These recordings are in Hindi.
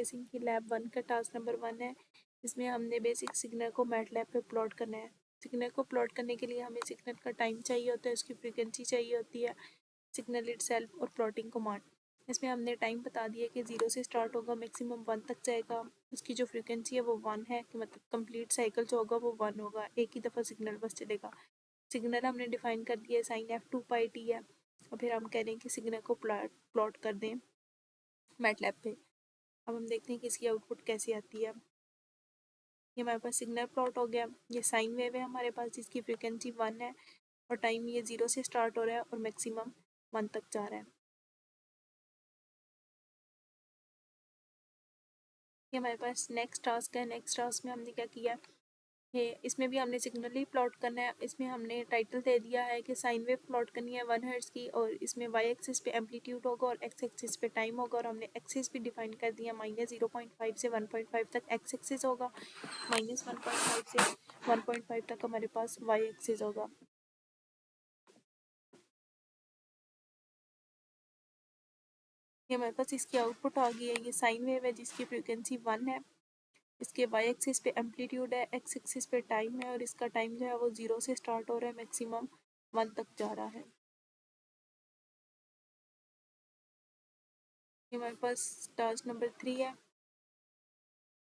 सिंह की लैब 1 का टास्क नंबर 1 है। इसमें हमने बेसिक सिग्नल को मैटलैब पे प्लॉट करना है। सिग्नल को प्लॉट करने के लिए हमें सिग्नल का टाइम चाहिए होता है, उसकी फ्रीक्वेंसी चाहिए होती है, सिग्नल इटसेल्फ और प्लॉटिंग कमांड। इसमें हमने टाइम बता दिया कि 0 से स्टार्ट होगा, मैक्सिमम 1 तक जाएगा। उसकी जो फ्रीक्वेंसी है वो 1 है, कि मतलब कंप्लीट साइकिल जो होगा वो 1 होगा, एक ही दफ़ा सिग्नल बस चलेगा। सिग्नल हमने डिफाइन कर दिया है, साइन एफ 2 पाई टी है। और फिर हम कह रहे हैं कि सिग्नल को प्लॉट कर दें मैटलैब पे। अब हम देखते हैं कि इसकी आउटपुट कैसी आती है। ये हमारे पास सिग्नल प्लॉट हो गया। ये साइन वेव है हमारे पास, जिसकी फ्रीक्वेंसी 1 है और टाइम ये 0 से स्टार्ट हो रहा है और मैक्सिमम 1 तक जा रहा है। ये हमारे पास नेक्स्ट टास्क है। नेक्स्ट टास्क में हमने क्या किया है, इसमें भी हमने सिग्नल ही प्लॉट करना है। इसमें हमने टाइटल दे दिया है कि साइन वेव प्लॉट करनी है 1 हर्ट्ज की, और इसमें वाई एक्सिस पे एम्पलीट्यूड होगा और एक्स एक्सिस पे टाइम होगा। और हमने एक्सिस भी डिफाइन कर दिया, -0.5 से 1.5 तक एक्स एक्सिस होगा, -1.5 से 1.5 तक हमारे पास वाई एक्सिस होगा। ये हमारे पास इसकी आउटपुट आ गई है। ये साइन वेव है जिसकी फ्रीक्वेंसी 1 है, इसके वाई एक्सिस पे एम्पलीट्यूड है, एक्स एक्सिस पे टाइम है, और इसका टाइम जो है वो 0 से स्टार्ट हो रहा है, मैक्सिमम 1 तक जा रहा है। ये हमारे पास टास्क नंबर 3 है।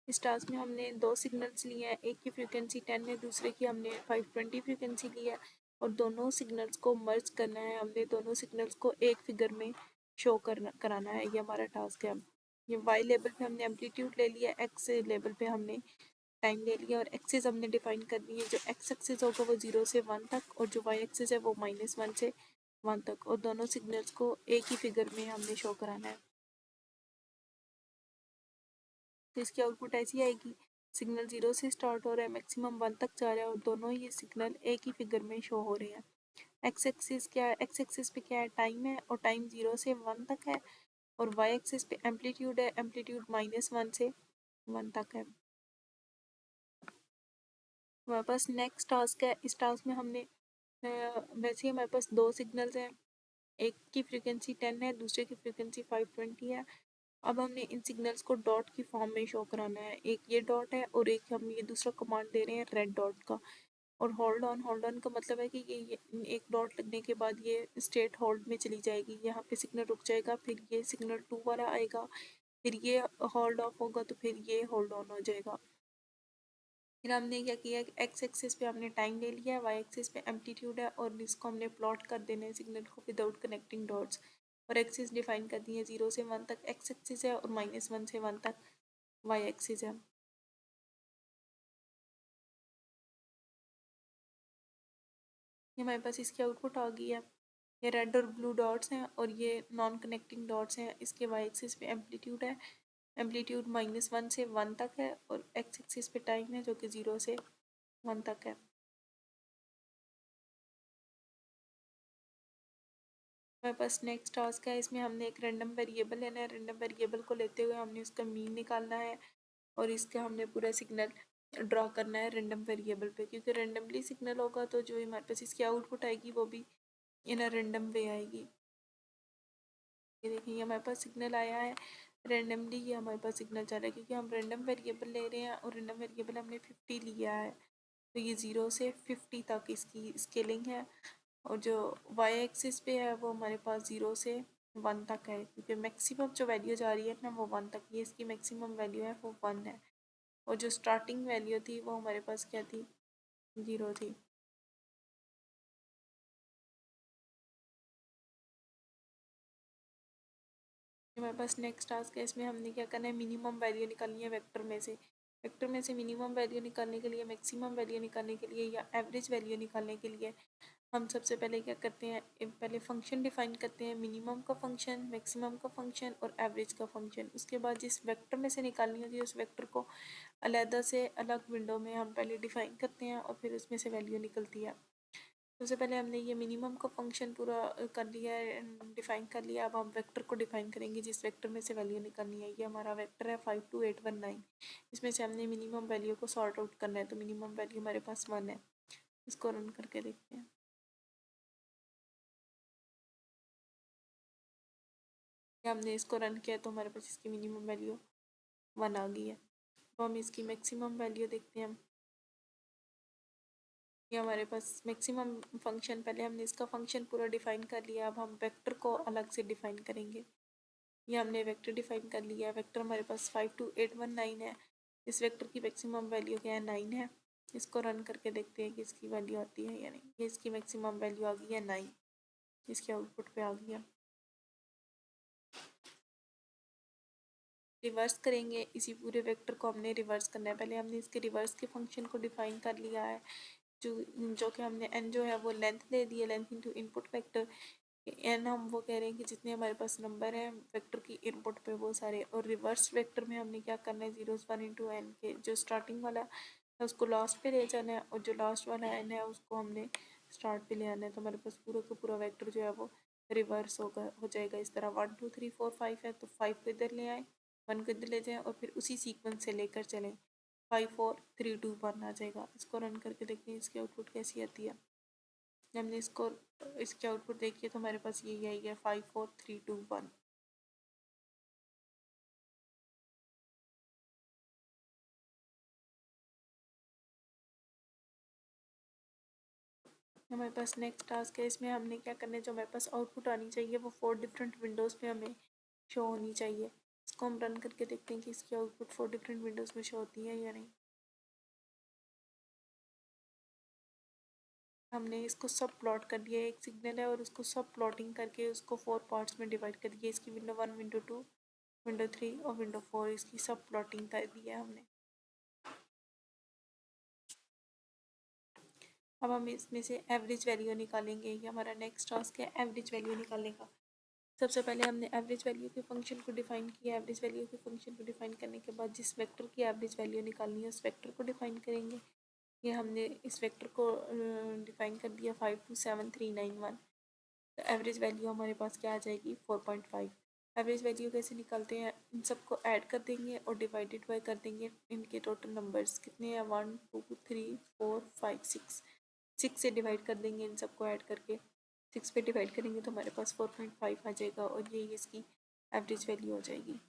इस टास्क में हमने 2 सिग्नल्स लिए हैं, एक की फ्रीक्वेंसी 10 है, दूसरे की हमने 520 फ्रीक्वेंसी ली है, और दोनों सिग्नल्स को मर्ज करना है। हमने दोनों सिग्नल्स को एक फिगर में शो कराना है। ये हमारा टास्क है। ये वाई लेवल पे हमने एम्पलीट्यूड ले लिया, एक्स लेवल पे हमने टाइम ले लिया, और एक्सिस हमने डिफाइन कर दी है। जो एक्स एक्सिस होगा वो 0 से 1 तक, और जो वाई एक्सिस है वो -1 से 1 तक, और दोनों सिग्नल्स को एक ही फिगर में हमने शो कराना है। तो इसकी आउटपुट ऐसी आएगी, सिग्नल 0 से स्टार्ट हो रहा है, मैक्सिमम 1 तक जा रहा है, और दोनों ये सिग्नल एक ही फिगर में शो हो रहे हैं। एक्स एक्सिस क्या है, एक्स एक्सिस पे क्या है, टाइम है, और टाइम 0 से 1 तक है, और वाई एक्सिस पे एम्पलीट्यूड है, एम्पलीट्यूड -1 से 1 तक है। हमारे पास नेक्स्ट टास्क है। इस टास्क में हमने वैसे ही हमारे पास 2 सिग्नल्स हैं, एक की फ्रीक्वेंसी 10 है, दूसरे की फ्रीक्वेंसी 520 है। अब हमने इन सिग्नल्स को डॉट की फॉर्म में शो कराना है। एक ये डॉट है और एक हम ये दूसरा कमांड दे रहे हैं रेड डॉट का। और होल्ड ऑन का मतलब है कि ये एक डॉट लगने के बाद ये स्टेट होल्ड में चली जाएगी, यहाँ पे सिग्नल रुक जाएगा, फिर ये सिग्नल 2 वाला आएगा, फिर ये होल्ड ऑफ होगा, तो फिर ये होल्ड ऑन हो जाएगा। फिर हमने क्या किया कि एक्स एक्सिस पे हमने टाइम ले लिया है, वाई एक्सिस पे एम्पलीट्यूड है, और इसको हमने प्लॉट कर देना है सिग्नल को विदाउट कनेक्टिंग डॉट्स। और एक्सिस डिफाइन कर दी है, 0 से 1 तक एक्स एक्सिस है, और -1 से 1 तक वाई एक्सिस है। ये हमारे पास इसकी आउटपुट आ गई है। ये रेड और ब्लू डॉट्स हैं और ये नॉन कनेक्टिंग डॉट्स हैं। इसके वाई एक्सिस पे एम्पलीट्यूड है, एम्पलीट्यूड -1 से 1 तक है, और एक्स एक्सिस पे टाइम है जो कि 0 से 1 तक है। हमारे पास नेक्स्ट टास्क है। इसमें हमने एक रैंडम वेरिएबल लेना है। रैंडम वेरिएबल को लेते हुए हमने उसका मीन निकालना है, और इसका हमने पूरा सिग्नल ड्रॉ करना है रैंडम वेरिएबल पे, क्योंकि रैंडमली सिग्नल होगा तो जो हमारे पास इसकी आउटपुट आएगी वो भी इन अ रैंडम वे आएगी। ये देखिए, ये हमारे पास सिग्नल आया है रैंडमली, ये हमारे पास सिग्नल जा रहा है क्योंकि हम रैंडम वेरिएबल ले रहे हैं, और रैंडम वेरिएबल हमने 50 लिया है, तो ये 0 से 50 तक इसकी स्केलिंग है। और जो वाई एक्सिस पे है वो हमारे पास 0 से 1 तक है, क्योंकि मैक्सिमम जो वैल्यू जा रही है ना वो 1 तक, ये इसकी मैक्सिमम वैल्यू है वो 1 है, और जो स्टार्टिंग वैल्यू थी वो हमारे पास क्या थी, 0 थी। हमारे पास नेक्स्ट टास्क है। इसमें हमने क्या करना है, मिनिमम वैल्यू निकालनी है वेक्टर में से। वेक्टर में से मिनिमम वैल्यू निकालने के लिए, मैक्सिमम वैल्यू निकालने के लिए, या एवरेज वैल्यू निकालने के लिए हम सबसे पहले क्या करते हैं, पहले फंक्शन डिफाइन करते हैं, मिनिमम का फंक्शन, मैक्सिमम का फंक्शन और एवरेज का फंक्शन। उसके बाद जिस वेक्टर में से निकालनी होती है उस वेक्टर को अलहदा से अलग विंडो में हम पहले डिफाइन करते हैं, और फिर उसमें से वैल्यू निकलती है। सबसे पहले हमने ये मिनिमम का फंक्शन पूरा कर लिया है, डिफाइन कर लिया। अब हम वेक्टर को डिफाइन करेंगे जिस वेक्टर में से वैल्यू निकालनी है। ये हमारा वेक्टर है 52819। इसमें से हमने मिनिमम वैल्यू को सॉर्ट आउट करना है, तो मिनिमम वैल्यू हमारे पास 1 है। इसको रन करके देखते हैं। हमने इसको रन किया तो हमारे पास इसकी मिनिमम वैल्यू 1 आ गई है। तो हम इसकी मैक्सिमम वैल्यू देखते हैं। ये हमारे पास मैक्सिमम फंक्शन, पहले हमने इसका फंक्शन पूरा डिफाइन कर लिया, अब हम वेक्टर को अलग से डिफाइन करेंगे। ये हमने वेक्टर डिफाइन कर लिया। वेक्टर हमारे पास 52819 है। इस वेक्टर की मैक्सिमम वैल्यू क्या है, 9 है। इसको रन करके देखते हैं कि इसकी वैल्यू आती है या नहीं। ये इसकी मैक्सिमम वैल्यू आ गई है 9, इसके आउटपुट पे आ गई है। रिवर्स करेंगे, इसी पूरे वेक्टर को हमने रिवर्स करना है। पहले हमने इसके रिवर्स के फंक्शन को डिफाइन कर लिया है, जो कि हमने n जो है वो लेंथ दे दी है, length into input vector. n हम वो कह रहे हैं कि जितने हमारे पास नंबर हैं वेक्टर की इनपुट पे वो सारे, और रिवर्स वेक्टर में हमने क्या करना है, 0 1 इंटू एन के जो स्टार्टिंग वाला है उसको लास्ट पे ले जाना है, और जो लास्ट वाला n है उसको हमने स्टार्ट पे ले आना है। तो हमारे पास पूरा का पूरा वेक्टर जो है वो रिवर्स हो जाएगा इस तरह। 1 2 3 4 5 है तो 5 को इधर ले आए, 1 को इधर ले जाएं, और फिर उसी सीक्वेंस से लेकर चलें। 5 4 3 2 1 आ जाएगा। इसको रन करके देखते हैं इसकी आउटपुट कैसी आती है। हमने इसको इसके आउटपुट देखिए तो हमारे पास यही आई है 5 4 3 2 1। हमारे पास नेक्स्ट टास्क है, इसमें हमने क्या करना है, जो हमारे पास आउटपुट आनी चाहिए वो 4 डिफरेंट विंडोज़ पे हमें शो होनी चाहिए। इसको हम रन करके देखते हैं कि इसकी आउटपुट 4 डिफरेंट विंडोज़ में शो होती है या नहीं। हमने इसको सब प्लॉट कर दिया, एक सिग्नल है और उसको सब प्लॉटिंग करके उसको 4 पार्ट्स में डिवाइड कर दिया। इसकी विंडो 1 विंडो 2 विंडो 3 और विंडो 4 इसकी सब प्लॉटिंग कर दी है हमने। अब हम इसमें से एवरेज वैल्यू निकालेंगे। ये हमारा नेक्स्ट टास्क है एवरेज वैल्यू निकालने का। सबसे पहले हमने एवरेज वैल्यू के फंक्शन को डिफाइन किया। एवरेज वैल्यू के फंक्शन को डिफाइन करने के बाद जिस वेक्टर की एवरेज वैल्यू निकालनी है उस वेक्टर को डिफाइन करेंगे। ये हमने इस वेक्टर को डिफाइन कर दिया 527391। तो एवरेज वैल्यू हमारे पास क्या आ जाएगी, 4.5। एवरेज वैल्यू कैसे निकालते हैं, इन सबको ऐड कर देंगे और डिवाइडेड बाय कर देंगे इनके टोटल नंबर्स कितने हैं, 1 2 3 4 5 6। 6 से डिवाइड कर देंगे इन सबको ऐड करके। 6 पे डिवाइड करेंगे तो हमारे पास 4.5 आ जाएगा और ये इसकी एवरेज वैल्यू हो जाएगी।